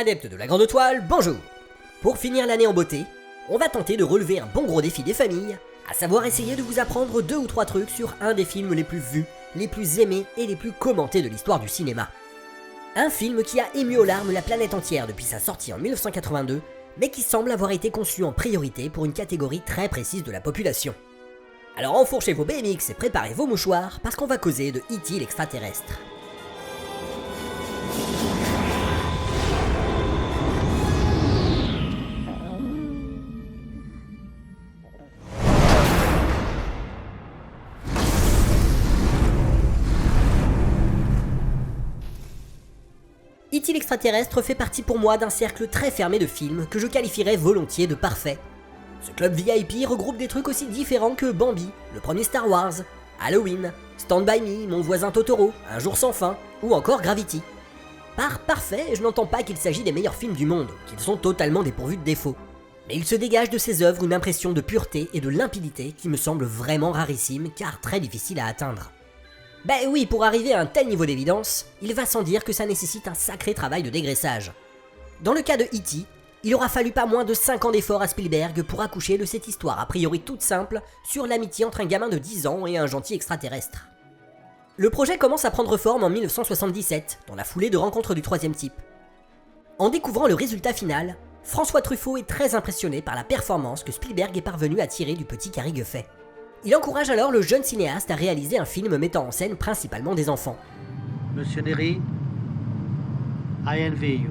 Adeptes de la grande toile, bonjour. Pour finir l'année en beauté, on va tenter de relever un bon gros défi des familles, à savoir essayer de vous apprendre 2 ou 3 trucs sur un des films les plus vus, les plus aimés et les plus commentés de l'histoire du cinéma. Un film qui a ému aux larmes la planète entière depuis sa sortie en 1982, mais qui semble avoir été conçu en priorité pour une catégorie très précise de la population. Alors enfourchez vos BMX et préparez vos mouchoirs, parce qu'on va causer de E.T. l'extraterrestre. E.T. l'extraterrestre fait partie pour moi d'un cercle très fermé de films que je qualifierais volontiers de parfait. Ce club VIP regroupe des trucs aussi différents que Bambi, le premier Star Wars, Halloween, Stand By Me, Mon voisin Totoro, Un jour sans fin, ou encore Gravity. Par parfait, je n'entends pas qu'il s'agit des meilleurs films du monde, qu'ils sont totalement dépourvus de défauts. Mais il se dégage de ces œuvres une impression de pureté et de limpidité qui me semble vraiment rarissime car très difficile à atteindre. Ben oui, pour arriver à un tel niveau d'évidence, il va sans dire que ça nécessite un sacré travail de dégraissage. Dans le cas de E.T., il aura fallu pas moins de 5 ans d'efforts à Spielberg pour accoucher de cette histoire a priori toute simple sur l'amitié entre un gamin de 10 ans et un gentil extraterrestre. Le projet commence à prendre forme en 1977, dans la foulée de Rencontre du troisième type. En découvrant le résultat final, François Truffaut est très impressionné par la performance que Spielberg est parvenu à tirer du petit Cary Guffey. Il encourage alors le jeune cinéaste à réaliser un film mettant en scène principalement des enfants. Monsieur Derry, I envy you.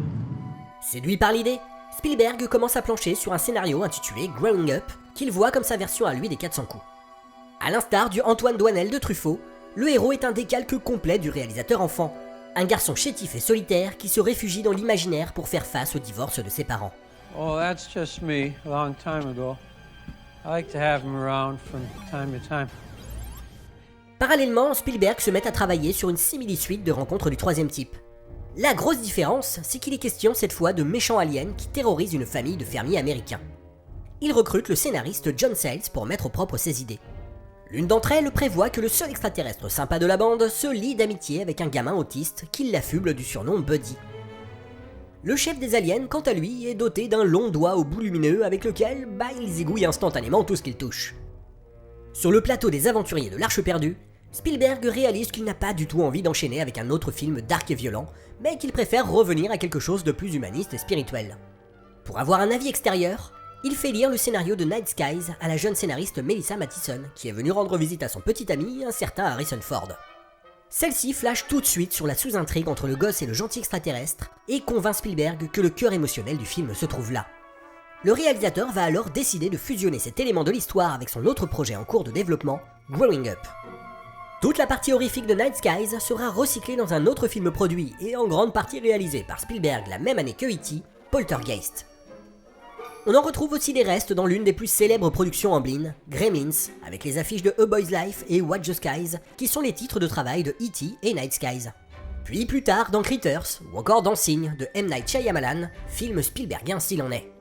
Séduit par l'idée, Spielberg commence à plancher sur un scénario intitulé Growing Up, qu'il voit comme sa version à lui des 400 coups. À l'instar du Antoine Doinel de Truffaut, le héros est un décalque complet du réalisateur enfant, un garçon chétif et solitaire qui se réfugie dans l'imaginaire pour faire face au divorce de ses parents. Oh, that's just me, a long time ago. I like to have him around from time to time. Parallèlement, Spielberg se met à travailler sur une simili-suite de Rencontres du troisième type. La grosse différence, c'est qu'il est question cette fois de méchants aliens qui terrorisent une famille de fermiers américains. Il recrute le scénariste John Sayles pour mettre au propre ses idées. L'une d'entre elles prévoit que le seul extraterrestre sympa de la bande se lie d'amitié avec un gamin autiste qui l'affuble du surnom Buddy. Le chef des aliens, quant à lui, est doté d'un long doigt au bout lumineux avec lequel, il zigouille instantanément tout ce qu'il touche. Sur le plateau des aventuriers de l'Arche perdue, Spielberg réalise qu'il n'a pas du tout envie d'enchaîner avec un autre film dark et violent, mais qu'il préfère revenir à quelque chose de plus humaniste et spirituel. Pour avoir un avis extérieur, il fait lire le scénario de Night Skies à la jeune scénariste Melissa Mathison, qui est venue rendre visite à son petit ami, un certain Harrison Ford. Celle-ci flash tout de suite sur la sous-intrigue entre le gosse et le gentil extraterrestre et convainc Spielberg que le cœur émotionnel du film se trouve là. Le réalisateur va alors décider de fusionner cet élément de l'histoire avec son autre projet en cours de développement, Growing Up. Toute la partie horrifique de Night Skies sera recyclée dans un autre film produit et en grande partie réalisé par Spielberg la même année que E.T., Poltergeist. On en retrouve aussi des restes dans l'une des plus célèbres productions Amblin, Gremlins, avec les affiches de A Boy's Life et Watch the Skies, qui sont les titres de travail de E.T. et Night Skies. Puis plus tard dans Critters, ou encore dans Signe de M. Night Shyamalan, film Spielbergien s'il en est.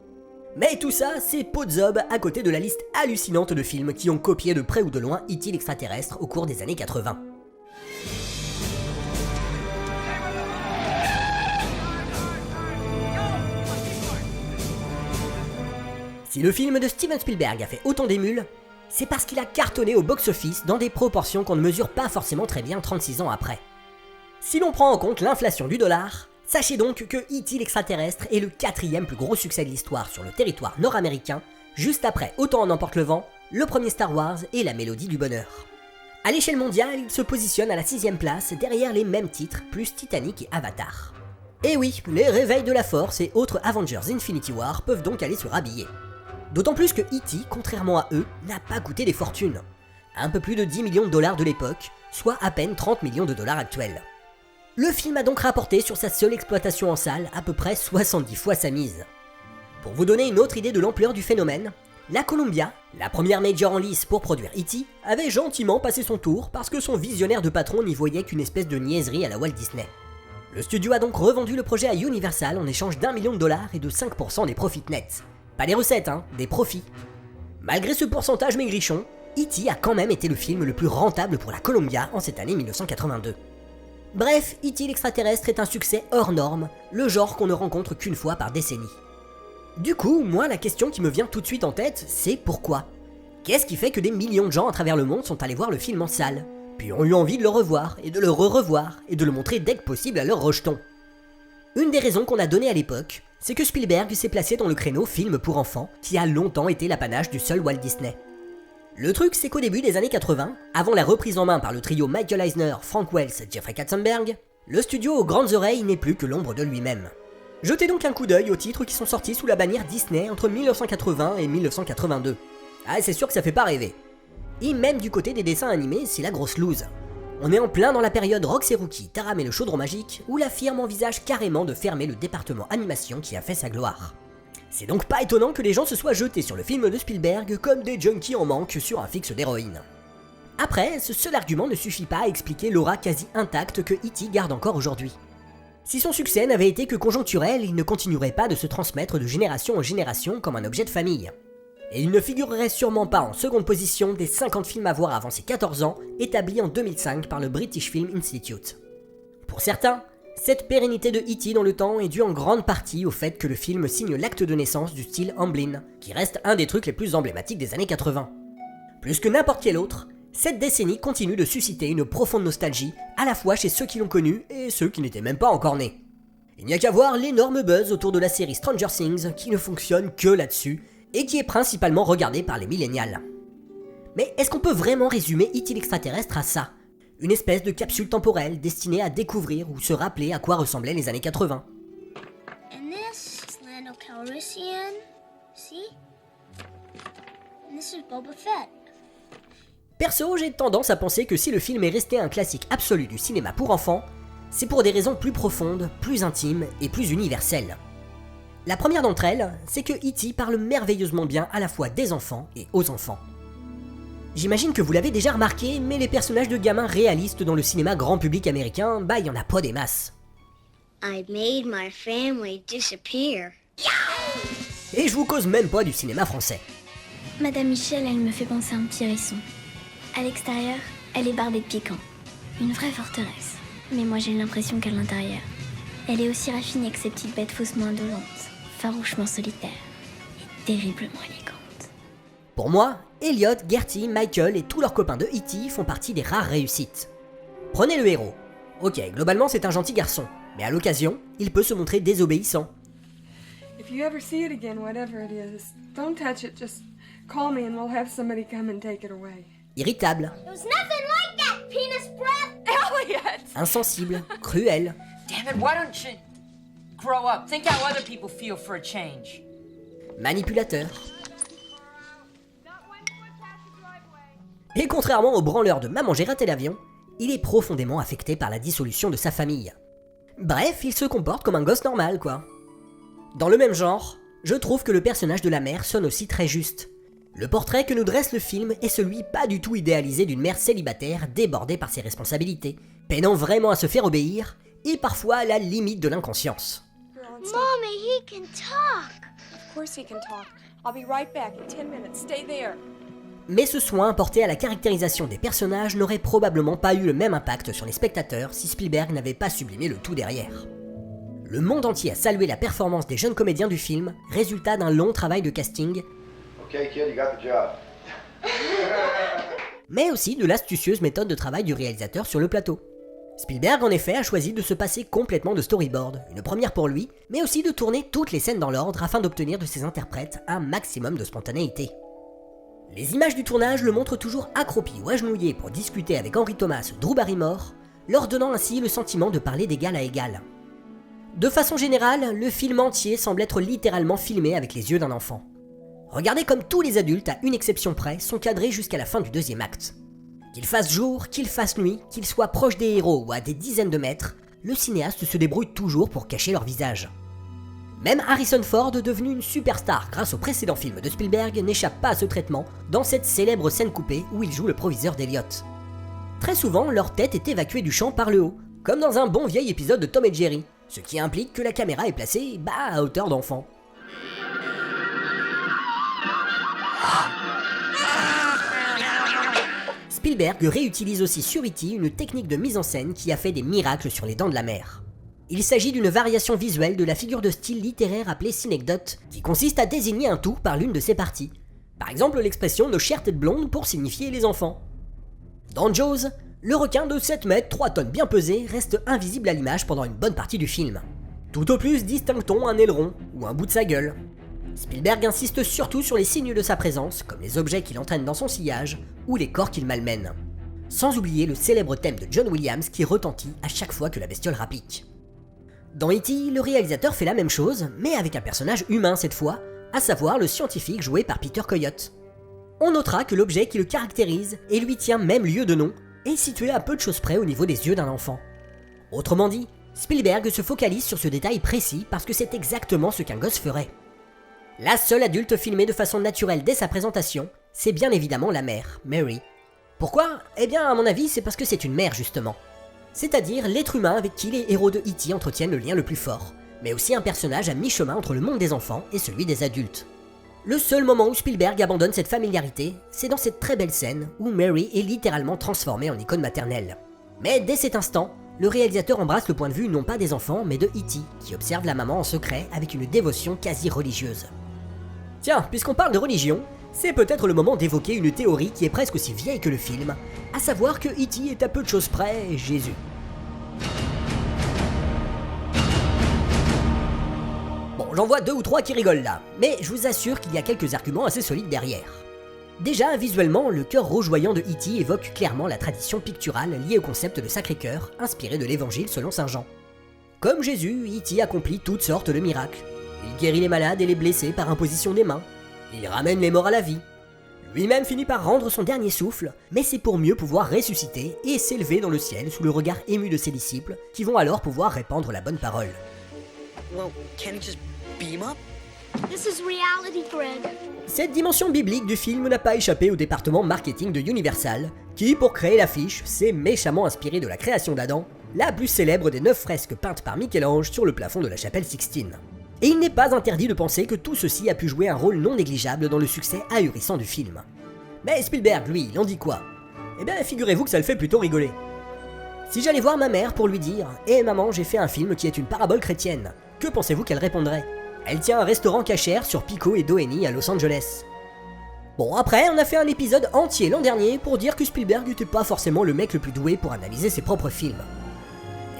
Mais tout ça, c'est peau de zob à côté de la liste hallucinante de films qui ont copié de près ou de loin E.T. l'extraterrestre au cours des années 80. Si le film de Steven Spielberg a fait autant d'émules, c'est parce qu'il a cartonné au box-office dans des proportions qu'on ne mesure pas forcément très bien 36 ans après. Si l'on prend en compte l'inflation du dollar, sachez donc que E.T. l'extraterrestre est le 4e plus gros succès de l'histoire sur le territoire nord-américain, juste après Autant en emporte le vent, le premier Star Wars et La Mélodie du bonheur. À l'échelle mondiale, il se positionne à la 6e place derrière les mêmes titres, plus Titanic et Avatar. Et oui, les réveils de la Force et autres Avengers Infinity War peuvent donc aller se rhabiller. D'autant plus que E.T., contrairement à eux, n'a pas coûté des fortunes. Un peu plus de 10 millions de dollars de l'époque, soit à peine 30 millions de dollars actuels. Le film a donc rapporté sur sa seule exploitation en salle à peu près 70 fois sa mise. Pour vous donner une autre idée de l'ampleur du phénomène, la Columbia, la première major en lice pour produire E.T., avait gentiment passé son tour parce que son visionnaire de patron n'y voyait qu'une espèce de niaiserie à la Walt Disney. Le studio a donc revendu le projet à Universal en échange d'1 million de dollars et de 5% des profits nets. Pas des recettes, des profits. Malgré ce pourcentage maigrichon, E.T. a quand même été le film le plus rentable pour la Columbia en cette année 1982. Bref, E.T. l'extraterrestre est un succès hors norme, le genre qu'on ne rencontre qu'une fois par décennie. Du coup, moi la question qui me vient tout de suite en tête, c'est pourquoi ? Qu'est-ce qui fait que des millions de gens à travers le monde sont allés voir le film en salle, puis ont eu envie de le revoir, et de le re-revoir, et de le montrer dès que possible à leurs rejetons ? Une des raisons qu'on a données à l'époque, c'est que Spielberg s'est placé dans le créneau film pour enfants, qui a longtemps été l'apanage du seul Walt Disney. Le truc, c'est qu'au début des années 80, avant la reprise en main par le trio Michael Eisner, Frank Wells et Jeffrey Katzenberg, le studio aux grandes oreilles n'est plus que l'ombre de lui-même. Jetez donc un coup d'œil aux titres qui sont sortis sous la bannière Disney entre 1980 et 1982. Ah, c'est sûr que ça fait pas rêver. Et même du côté des dessins animés, c'est la grosse loose. On est en plein dans la période Rox et Rookie, Taram et le Chaudron Magique, où la firme envisage carrément de fermer le département animation qui a fait sa gloire. C'est donc pas étonnant que les gens se soient jetés sur le film de Spielberg comme des junkies en manque sur un fixe d'héroïne. Après, ce seul argument ne suffit pas à expliquer l'aura quasi intacte que E.T. garde encore aujourd'hui. Si son succès n'avait été que conjoncturel, il ne continuerait pas de se transmettre de génération en génération comme un objet de famille. Et il ne figurerait sûrement pas en seconde position des 50 films à voir avant ses 14 ans, établis en 2005 par le British Film Institute. Pour certains, cette pérennité de E.T. dans le temps est due en grande partie au fait que le film signe l'acte de naissance du style Amblin, qui reste un des trucs les plus emblématiques des années 80. Plus que n'importe quel autre, cette décennie continue de susciter une profonde nostalgie, à la fois chez ceux qui l'ont connu et ceux qui n'étaient même pas encore nés. Il n'y a qu'à voir l'énorme buzz autour de la série Stranger Things qui ne fonctionne que là-dessus, et qui est principalement regardée par les millénials. Mais est-ce qu'on peut vraiment résumer E.T. l'extraterrestre à ça ? Une espèce de capsule temporelle destinée à découvrir ou se rappeler à quoi ressemblaient les années 80. And this is Lando Calrissian. See? And this is Boba Fett. Perso, j'ai tendance à penser que si le film est resté un classique absolu du cinéma pour enfants, c'est pour des raisons plus profondes, plus intimes et plus universelles. La première d'entre elles, c'est que E.T. parle merveilleusement bien à la fois des enfants et aux enfants. J'imagine que vous l'avez déjà remarqué, mais les personnages de gamins réalistes dans le cinéma grand public américain, bah y en a pas des masses. I made my family disappear. Et je vous cause même pas du cinéma français. Madame Michel, elle me fait penser à un petit hérisson. À l'extérieur, elle est bardée de piquants. Une vraie forteresse. Mais moi j'ai l'impression qu'à l'intérieur, elle est aussi raffinée que ces petites bêtes faussement indolentes, farouchement solitaires et terriblement élégantes. Pour moi, Elliot, Gertie, Michael et tous leurs copains de E.T. font partie des rares réussites. Prenez le héros. Ok, globalement c'est un gentil garçon, mais à l'occasion, il peut se montrer désobéissant. If you ever see it again, whatever it is, don't touch it, just call me and we'll have somebody come and take it away. Irritable, It was nothing like that, penis breath! Elliot! insensible, cruel, Damn it, why don't you grow up? Think how other people feel for a change. manipulateur. Et contrairement au branleur de Maman j'ai raté l'avion, il est profondément affecté par la dissolution de sa famille. Bref, il se comporte comme un gosse normal, quoi. Dans le même genre, je trouve que le personnage de la mère sonne aussi très juste. Le portrait que nous dresse le film est celui pas du tout idéalisé d'une mère célibataire débordée par ses responsabilités, peinant vraiment à se faire obéir, et parfois à la limite de l'inconscience. Mommy, he can talk! Of course he can talk. I'll be right back in 10 minutes. Stay there. Mais ce soin apporté à la caractérisation des personnages n'aurait probablement pas eu le même impact sur les spectateurs si Spielberg n'avait pas sublimé le tout derrière. Le monde entier a salué la performance des jeunes comédiens du film, résultat d'un long travail de casting, Okay, kid, you got the job. mais aussi de l'astucieuse méthode de travail du réalisateur sur le plateau. Spielberg en effet a choisi de se passer complètement de storyboard, une première pour lui, mais aussi de tourner toutes les scènes dans l'ordre afin d'obtenir de ses interprètes un maximum de spontanéité. Les images du tournage le montrent toujours accroupi ou agenouillé pour discuter avec Henry Thomas ou Drew Barrymore, leur donnant ainsi le sentiment de parler d'égal à égal. De façon générale, le film entier semble être littéralement filmé avec les yeux d'un enfant. Regardez comme tous les adultes, à une exception près, sont cadrés jusqu'à la fin du deuxième acte. Qu'il fasse jour, qu'il fasse nuit, qu'ils soient proches des héros ou à des dizaines de mètres, le cinéaste se débrouille toujours pour cacher leur visage. Même Harrison Ford, devenu une superstar grâce au précédent film de Spielberg, n'échappe pas à ce traitement dans cette célèbre scène coupée où il joue le proviseur d'Elliot. Très souvent, leur tête est évacuée du champ par le haut, comme dans un bon vieil épisode de Tom et Jerry, ce qui implique que la caméra est placée à hauteur d'enfant. Spielberg réutilise aussi sur E.T. une technique de mise en scène qui a fait des miracles sur les Dents de la Mer. Il s'agit d'une variation visuelle de la figure de style littéraire appelée synecdote, qui consiste à désigner un tout par l'une de ses parties. Par exemple l'expression de chère tête blonde pour signifier les enfants. Dans Jaws, le requin de 7 mètres, 3 tonnes bien pesé, reste invisible à l'image pendant une bonne partie du film. Tout au plus distingue-t-on un aileron ou un bout de sa gueule. Spielberg insiste surtout sur les signes de sa présence, comme les objets qu'il entraîne dans son sillage ou les corps qu'il malmène. Sans oublier le célèbre thème de John Williams qui retentit à chaque fois que la bestiole rapplique. Dans E.T., le réalisateur fait la même chose, mais avec un personnage humain cette fois, à savoir le scientifique joué par Peter Coyote. On notera que l'objet qui le caractérise et lui tient même lieu de nom est situé à peu de choses près au niveau des yeux d'un enfant. Autrement dit, Spielberg se focalise sur ce détail précis parce que c'est exactement ce qu'un gosse ferait. La seule adulte filmée de façon naturelle dès sa présentation, c'est bien évidemment la mère, Mary. Pourquoi ? Eh bien, à mon avis, c'est parce que c'est une mère justement. C'est-à-dire l'être humain avec qui les héros de E.T. entretiennent le lien le plus fort, mais aussi un personnage à mi-chemin entre le monde des enfants et celui des adultes. Le seul moment où Spielberg abandonne cette familiarité, c'est dans cette très belle scène où Mary est littéralement transformée en icône maternelle. Mais dès cet instant, le réalisateur embrasse le point de vue non pas des enfants, mais de E.T., qui observe la maman en secret avec une dévotion quasi religieuse. Tiens, puisqu'on parle de religion, c'est peut-être le moment d'évoquer une théorie qui est presque aussi vieille que le film, à savoir que E.T. est à peu de choses près Jésus. Bon, j'en vois 2 ou 3 qui rigolent là, mais je vous assure qu'il y a quelques arguments assez solides derrière. Déjà, visuellement, le cœur rougeoyant de E.T. évoque clairement la tradition picturale liée au concept de Sacré-Cœur, inspiré de l'évangile selon saint Jean. Comme Jésus, E.T. accomplit toutes sortes de miracles. Il guérit les malades et les blessés par imposition des mains. Il ramène les morts à la vie. Lui-même finit par rendre son dernier souffle, mais c'est pour mieux pouvoir ressusciter et s'élever dans le ciel sous le regard ému de ses disciples, qui vont alors pouvoir répandre la bonne parole. Well, can't he just beam up? This is reality, Greg. Cette dimension biblique du film n'a pas échappé au département marketing de Universal, qui, pour créer l'affiche, s'est méchamment inspiré de la création d'Adam, la plus célèbre des 9 fresques peintes par Michel-Ange sur le plafond de la chapelle Sixtine. Et il n'est pas interdit de penser que tout ceci a pu jouer un rôle non négligeable dans le succès ahurissant du film. Mais Spielberg, lui, il en dit quoi ? Eh bien, figurez-vous que ça le fait plutôt rigoler. Si j'allais voir ma mère pour lui dire « Eh maman, j'ai fait un film qui est une parabole chrétienne », que pensez-vous qu'elle répondrait ? Elle tient un restaurant cachère sur Pico et Doheny à Los Angeles. Bon, après, on a fait un épisode entier l'an dernier pour dire que Spielberg n'était pas forcément le mec le plus doué pour analyser ses propres films.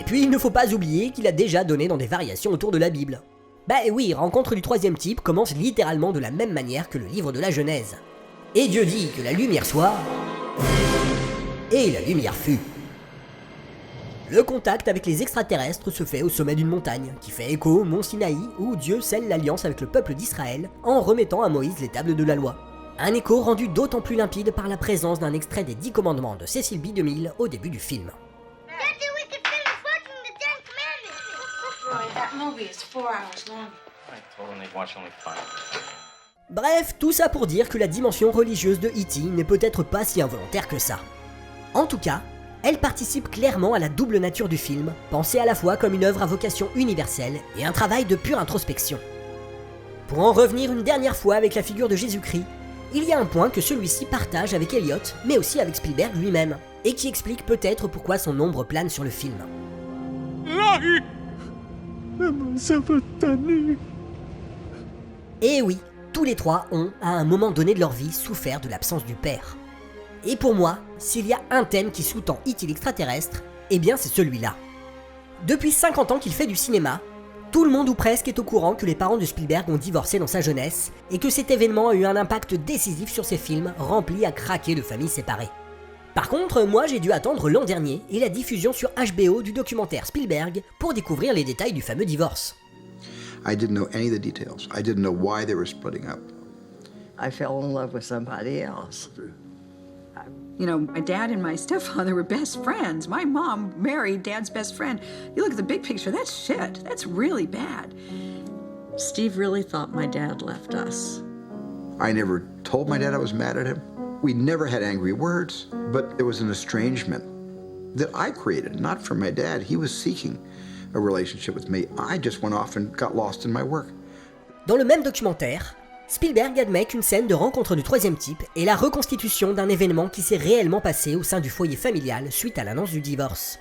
Et puis, il ne faut pas oublier qu'il a déjà donné dans des variations autour de la Bible. Bah oui, Rencontre du troisième type commence littéralement de la même manière que le livre de la Genèse. Et Dieu dit que la lumière soit... Et la lumière fut. Le contact avec les extraterrestres se fait au sommet d'une montagne, qui fait écho au mont Sinaï, où Dieu scelle l'alliance avec le peuple d'Israël en remettant à Moïse les tables de la loi. Un écho rendu d'autant plus limpide par la présence d'un extrait des 10 commandements de Cecil B. DeMille au début du film. Bref, tout ça pour dire que la dimension religieuse de E.T. n'est peut-être pas si involontaire que ça. En tout cas, elle participe clairement à la double nature du film, pensée à la fois comme une œuvre à vocation universelle et un travail de pure introspection. Pour en revenir une dernière fois avec la figure de Jésus-Christ, il y a un point que celui-ci partage avec Elliot, mais aussi avec Spielberg lui-même, et qui explique peut-être pourquoi son ombre plane sur le film. Et oui, tous les trois ont, à un moment donné de leur vie, souffert de l'absence du père. Et pour moi, s'il y a un thème qui sous-tend E.T. l'extraterrestre, eh bien c'est celui-là. Depuis 50 ans qu'il fait du cinéma, tout le monde ou presque est au courant que les parents de Spielberg ont divorcé dans sa jeunesse, et que cet événement a eu un impact décisif sur ses films, remplis à craquer de familles séparées. Par contre, moi j'ai dû attendre l'an dernier et la diffusion sur HBO du documentaire Spielberg pour découvrir les détails du fameux divorce. I didn't know any of the details. I didn't know why they were splitting up. I fell in love with somebody else. You know, my dad and my stepfather were best friends. My mom married Dad's best friend. You look at the big picture, that's shit. That's really bad. Steve really thought my dad left us. I never told my dad I was mad at him. We never had angry words, but there was an estrangement that I created, not from my dad. He was seeking a relationship with me. I just went off and got lost in my work. Dans le même documentaire, Spielberg admet qu'une scène de rencontre du troisième type est la reconstitution d'un événement qui s'est réellement passé au sein du foyer familial suite à l'annonce du divorce.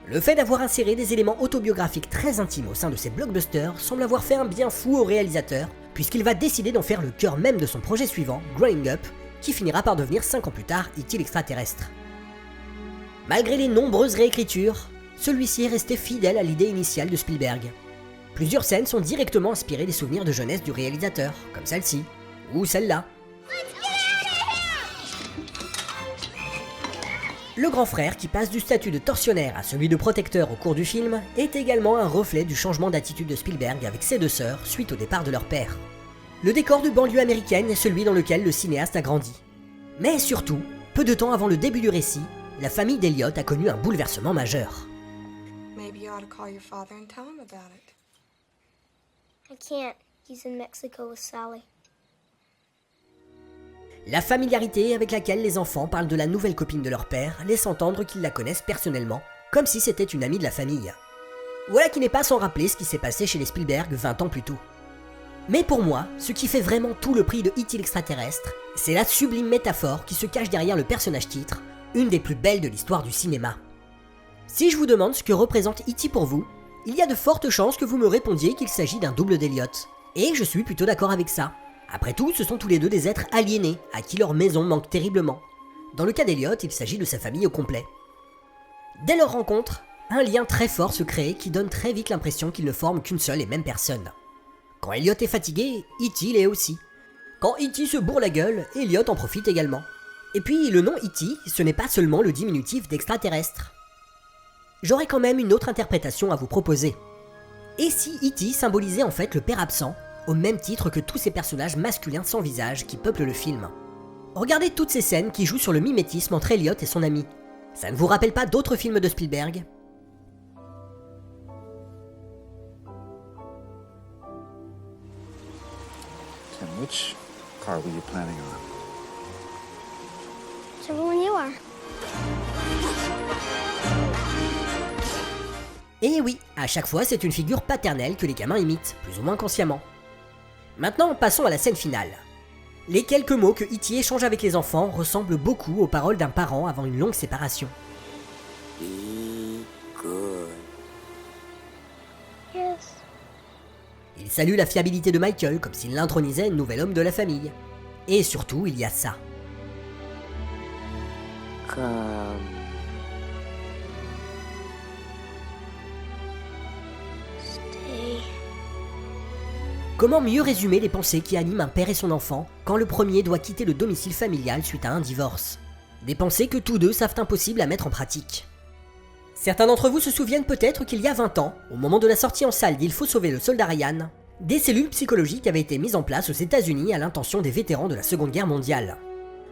Le fait d'avoir inséré des éléments autobiographiques très intimes au sein de ces blockbusters semble avoir fait un bien fou au réalisateur, puisqu'il va décider d'en faire le cœur même de son projet suivant, Growing Up, qui finira par devenir 5 ans plus tard E.T. l'extraterrestre. Malgré les nombreuses réécritures, celui-ci est resté fidèle à l'idée initiale de Spielberg. Plusieurs scènes sont directement inspirées des souvenirs de jeunesse du réalisateur, comme celle-ci, ou celle-là. Le grand frère qui passe du statut de tortionnaire à celui de protecteur au cours du film est également un reflet du changement d'attitude de Spielberg avec ses deux sœurs suite au départ de leur père. Le décor de banlieue américaine est celui dans lequel le cinéaste a grandi. Mais surtout, peu de temps avant le début du récit, la famille d'Elliot a connu un bouleversement majeur. Maybe you ought to call your father and tell him about it. I can't. He's in Mexico with Sally. La familiarité avec laquelle les enfants parlent de la nouvelle copine de leur père laisse entendre qu'ils la connaissent personnellement, comme si c'était une amie de la famille. Voilà qui n'est pas sans rappeler ce qui s'est passé chez les Spielberg 20 ans plus tôt. Mais pour moi, ce qui fait vraiment tout le prix de E.T. l'extraterrestre, c'est la sublime métaphore qui se cache derrière le personnage titre, une des plus belles de l'histoire du cinéma. Si je vous demande ce que représente E.T. pour vous, il y a de fortes chances que vous me répondiez qu'il s'agit d'un double d'Elliot. Et je suis plutôt d'accord avec ça. Après tout, ce sont tous les deux des êtres aliénés, à qui leur maison manque terriblement. Dans le cas d'Elliot, il s'agit de sa famille au complet. Dès leur rencontre, un lien très fort se crée qui donne très vite l'impression qu'ils ne forment qu'une seule et même personne. Quand Elliot est fatigué, E.T. l'est aussi. Quand E.T. se bourre la gueule, Elliot en profite également. Et puis, le nom E.T., ce n'est pas seulement le diminutif d'extraterrestre. J'aurais quand même une autre interprétation à vous proposer. Et si E.T. symbolisait en fait le père absent, au même titre que tous ces personnages masculins sans visage qui peuplent le film. Regardez toutes ces scènes qui jouent sur le mimétisme entre Elliot et son ami. Ça ne vous rappelle pas d'autres films de Spielberg ? Tim, which car were you planning on? Whichever one you are. Et oui, à chaque fois c'est une figure paternelle que les gamins imitent, plus ou moins consciemment. Maintenant, passons à la scène finale. Les quelques mots que E.T. échange avec les enfants ressemblent beaucoup aux paroles d'un parent avant une longue séparation. Yes. Il salue la fiabilité de Michael comme s'il l'intronisait un nouvel homme de la famille. Et surtout, il y a ça. Comment mieux résumer les pensées qui animent un père et son enfant quand le premier doit quitter le domicile familial suite à un divorce ? Des pensées que tous deux savent impossibles à mettre en pratique. Certains d'entre vous se souviennent peut-être qu'il y a 20 ans, au moment de la sortie en salle d'Il faut sauver le soldat Ryan, des cellules psychologiques avaient été mises en place aux États-Unis à l'intention des vétérans de la Seconde Guerre mondiale.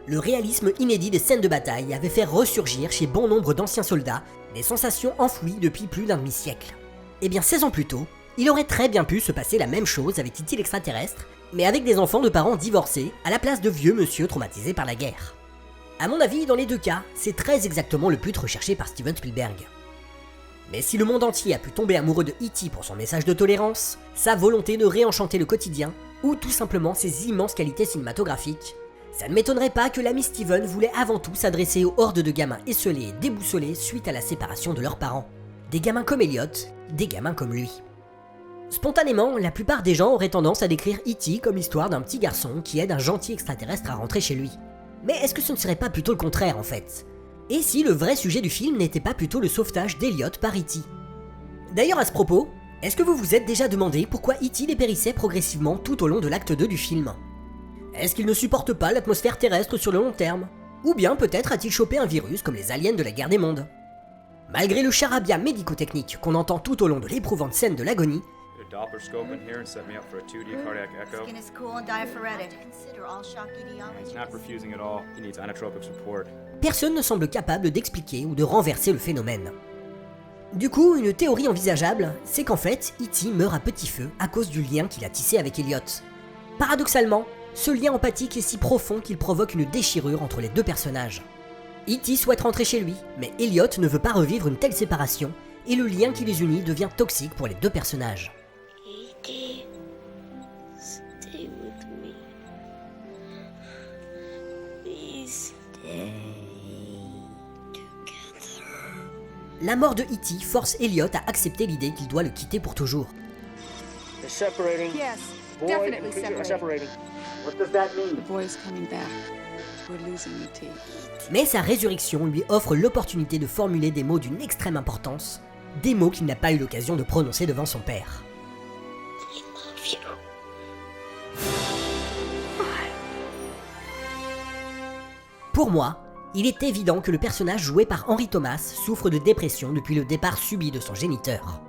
Le réalisme inédit des scènes de bataille avait fait ressurgir chez bon nombre d'anciens soldats des sensations enfouies depuis plus d'un demi-siècle. Et bien 16 ans plus tôt, il aurait très bien pu se passer la même chose avec E.T. l'extraterrestre, mais avec des enfants de parents divorcés, à la place de vieux monsieur traumatisés par la guerre. A mon avis, dans les deux cas, c'est très exactement le but recherché par Steven Spielberg. Mais si le monde entier a pu tomber amoureux de E.T. pour son message de tolérance, sa volonté de réenchanter le quotidien, ou tout simplement ses immenses qualités cinématographiques, ça ne m'étonnerait pas que l'ami Steven voulait avant tout s'adresser aux hordes de gamins esselés et déboussolés suite à la séparation de leurs parents. Des gamins comme Elliot, des gamins comme lui. Spontanément, la plupart des gens auraient tendance à décrire E.T. comme l'histoire d'un petit garçon qui aide un gentil extraterrestre à rentrer chez lui. Mais est-ce que ce ne serait pas plutôt le contraire en fait ? Et si le vrai sujet du film n'était pas plutôt le sauvetage d'Elliot par E.T. ? D'ailleurs à ce propos, est-ce que vous vous êtes déjà demandé pourquoi E.T. dépérissait progressivement tout au long de l'acte 2 du film ? Est-ce qu'il ne supporte pas l'atmosphère terrestre sur le long terme ? Ou bien peut-être a-t-il chopé un virus comme les aliens de la guerre des mondes ? Malgré le charabia médico-technique qu'on entend tout au long de l'éprouvante scène de l'agonie, Doppler scope in here and set me up for a 2D cardiac echo. Skin is cool and diaphoretic. Consider all shock etiologies. Not perfusing at all. He needs inotropic support. Personne ne semble capable d'expliquer ou de renverser le phénomène. Du coup, une théorie envisageable, c'est qu'en fait, E.T. meurt à petit feu à cause du lien qu'il a tissé avec Elliot. Paradoxalement, ce lien empathique est si profond qu'il provoque une déchirure entre les deux personnages. E.T. souhaite rentrer chez lui, mais Elliot ne veut pas revivre une telle séparation, et le lien qui les unit devient toxique pour les deux personnages. E.T., stay with me. Please stay together. La mort de E.T. force Elliot à accepter l'idée qu'il doit le quitter pour toujours. They're separating. Yes, Boy definitely and creature are separated. separating. What does that mean? The boy's coming back. We're losing E.T. Mais sa résurrection lui offre l'opportunité de formuler des mots d'une extrême importance, des mots qu'il n'a pas eu l'occasion de prononcer devant son père. I love you. Pour moi, il est évident que le personnage joué par Henry Thomas souffre de dépression depuis le départ subi de son géniteur.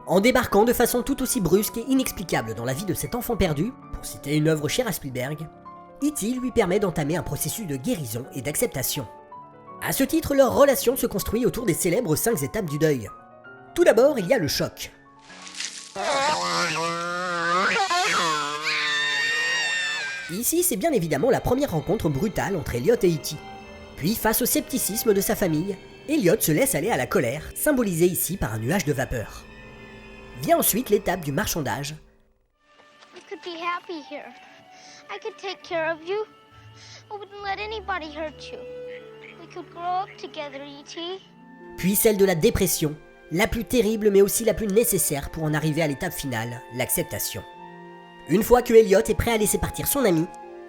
En débarquant de façon tout aussi brusque et inexplicable dans la vie de cet enfant perdu, pour citer une œuvre chère à Spielberg, E.T. lui permet d'entamer un processus de guérison et d'acceptation. À ce titre, leur relation se construit autour des célèbres 5 étapes du deuil. Tout d'abord, il y a le choc. Ici, c'est bien évidemment la première rencontre brutale entre Elliot et E.T. Puis, face au scepticisme de sa famille, Elliot se laisse aller à la colère, symbolisée ici par un nuage de vapeur. Vient ensuite l'étape du marchandage. You could be happy here. I could take care of you. I wouldn't let anybody hurt you. We could grow up together, E.T. Puis celle de la dépression, la plus terrible mais aussi la plus nécessaire pour en arriver à l'étape finale, l'acceptation. Une fois que Elliot est prêt à laisser partir son ami,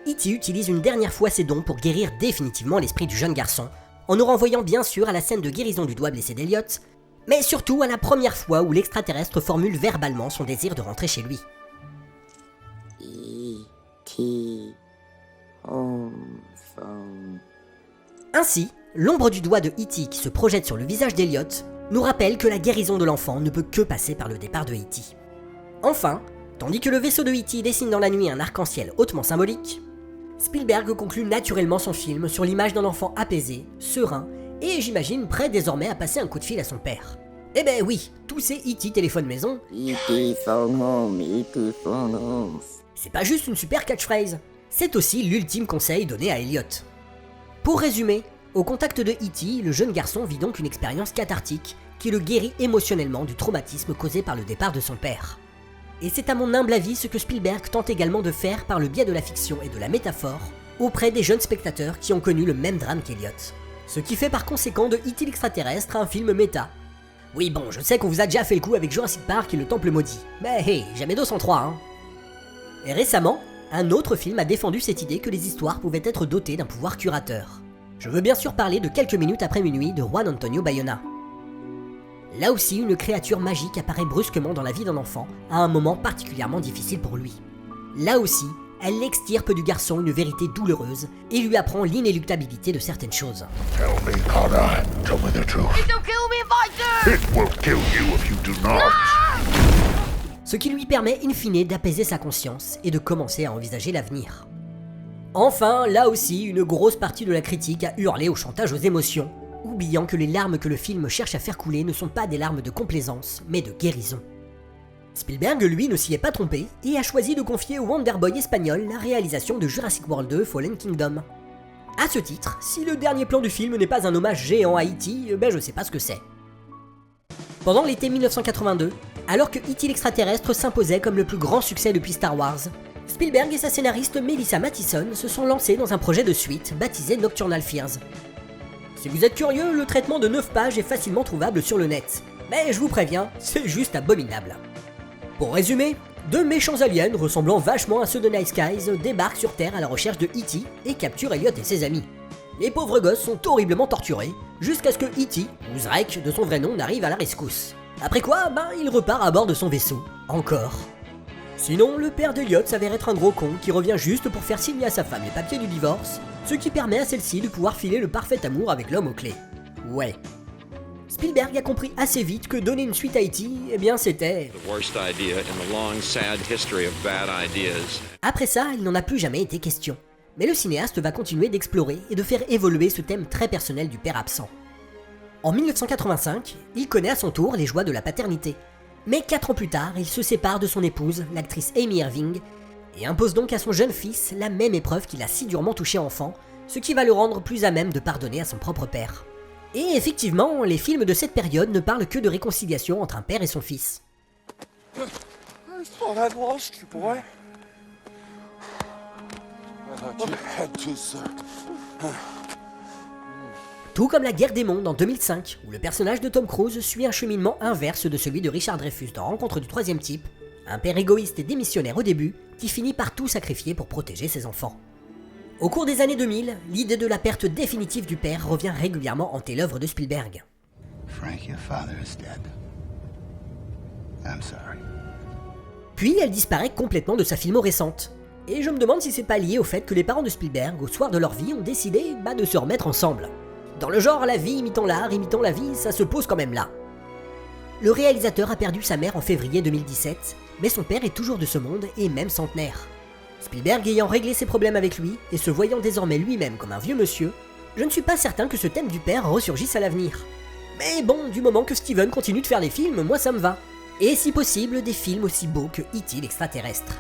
E.T. utilise une dernière fois ses dons pour guérir définitivement l'esprit du jeune garçon, en nous renvoyant bien sûr à la scène de guérison du doigt blessé d'Elliot, mais surtout à la première fois où l'extraterrestre formule verbalement son désir de rentrer chez lui. E.T. Home phone. Ainsi, l'ombre du doigt de E.T. qui se projette sur le visage d'Elliot nous rappelle que la guérison de l'enfant ne peut que passer par le départ de E.T. Enfin, tandis que le vaisseau de E.T. dessine dans la nuit un arc-en-ciel hautement symbolique, Spielberg conclut naturellement son film sur l'image d'un enfant apaisé, serein, et j'imagine prêt désormais à passer un coup de fil à son père. Eh ben oui, tous ces E.T. téléphone maison. E.T. phone home, E.T. phone home. C'est pas juste une super catchphrase, c'est aussi l'ultime conseil donné à Elliot. Pour résumer, au contact de E.T., le jeune garçon vit donc une expérience cathartique qui le guérit émotionnellement du traumatisme causé par le départ de son père. Et c'est à mon humble avis ce que Spielberg tente également de faire par le biais de la fiction et de la métaphore auprès des jeunes spectateurs qui ont connu le même drame qu'Elliot. Ce qui fait par conséquent de E.T. l'extraterrestre un film méta. Oui bon, je sais qu'on vous a déjà fait le coup avec Jurassic Park et le Temple Maudit, mais hey, jamais 203 hein. Et récemment, un autre film a défendu cette idée que les histoires pouvaient être dotées d'un pouvoir curateur. Je veux bien sûr parler de Quelques minutes après minuit de Juan Antonio Bayona. Là aussi, une créature magique apparaît brusquement dans la vie d'un enfant, à un moment particulièrement difficile pour lui. Là aussi, elle extirpe du garçon une vérité douloureuse et lui apprend l'inéluctabilité de certaines choses. Tell me, Connor. Tell me the truth. It'll kill me if I do! It will kill you if you do not. Ce qui lui permet in fine d'apaiser sa conscience et de commencer à envisager l'avenir. Enfin, là aussi, une grosse partie de la critique a hurlé au chantage aux émotions, oubliant que les larmes que le film cherche à faire couler ne sont pas des larmes de complaisance, mais de guérison. Spielberg, lui, ne s'y est pas trompé et a choisi de confier au Wonderboy espagnol la réalisation de Jurassic World 2 Fallen Kingdom. À ce titre, si le dernier plan du film n'est pas un hommage géant à E.T., ben je sais pas ce que c'est. Pendant l'été 1982, alors que E.T. l'extraterrestre s'imposait comme le plus grand succès depuis Star Wars, Spielberg et sa scénariste Melissa Mathison se sont lancés dans un projet de suite baptisé Nocturnal Fears. Si vous êtes curieux, le traitement de 9 pages est facilement trouvable sur le net, mais je vous préviens, c'est juste abominable. Pour résumer, deux méchants aliens ressemblant vachement à ceux de Night Skies débarquent sur Terre à la recherche de E.T. et capturent Elliot et ses amis. Les pauvres gosses sont horriblement torturés, jusqu'à ce que E.T., ou Zrek de son vrai nom, n'arrive à la rescousse. Après quoi, il repart à bord de son vaisseau. Encore. Sinon, le père d'Elliot s'avère être un gros con qui revient juste pour faire signer à sa femme les papiers du divorce, ce qui permet à celle-ci de pouvoir filer le parfait amour avec l'homme aux clés. Ouais. Spielberg a compris assez vite que donner une suite à E.T., eh bien c'était... Après ça, il n'en a plus jamais été question. Mais le cinéaste va continuer d'explorer et de faire évoluer ce thème très personnel du père absent. En 1985, il connaît à son tour les joies de la paternité. Mais 4 ans plus tard, il se sépare de son épouse, l'actrice Amy Irving, et impose donc à son jeune fils la même épreuve qu'il a si durement touché enfant, ce qui va le rendre plus à même de pardonner à son propre père. Et effectivement, les films de cette période ne parlent que de réconciliation entre un père et son fils. I thought I'd lost you, boy. I thought you had to, sir. Tout comme La Guerre des Mondes en 2005, où le personnage de Tom Cruise suit un cheminement inverse de celui de Richard Dreyfuss dans Rencontre du troisième type, un père égoïste et démissionnaire au début, qui finit par tout sacrifier pour protéger ses enfants. Au cours des années 2000, l'idée de la perte définitive du père revient régulièrement hanter l'œuvre de Spielberg. Frank, your father is dead. I'm sorry. Puis elle disparaît complètement de sa filmo récente. Et je me demande si c'est pas lié au fait que les parents de Spielberg, au soir de leur vie, ont décidé de se remettre ensemble. Dans le genre la vie imitant l'art, imitant la vie, ça se pose quand même là. Le réalisateur a perdu sa mère en février 2017, mais son père est toujours de ce monde et même centenaire. Spielberg ayant réglé ses problèmes avec lui, et se voyant désormais lui-même comme un vieux monsieur, je ne suis pas certain que ce thème du père ressurgisse à l'avenir. Mais bon, du moment que Steven continue de faire des films, moi ça me va. Et si possible, des films aussi beaux que E.T. l'extraterrestre.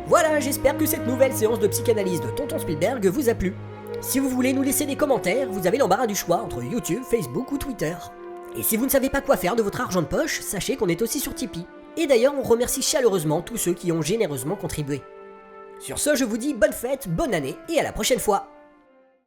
Voilà, j'espère que cette nouvelle séance de psychanalyse de Tonton Spielberg vous a plu. Si vous voulez nous laisser des commentaires, vous avez l'embarras du choix entre YouTube, Facebook ou Twitter. Et si vous ne savez pas quoi faire de votre argent de poche, sachez qu'on est aussi sur Tipeee. Et d'ailleurs, on remercie chaleureusement tous ceux qui ont généreusement contribué. Sur ce, je vous dis bonne fête, bonne année et à la prochaine fois.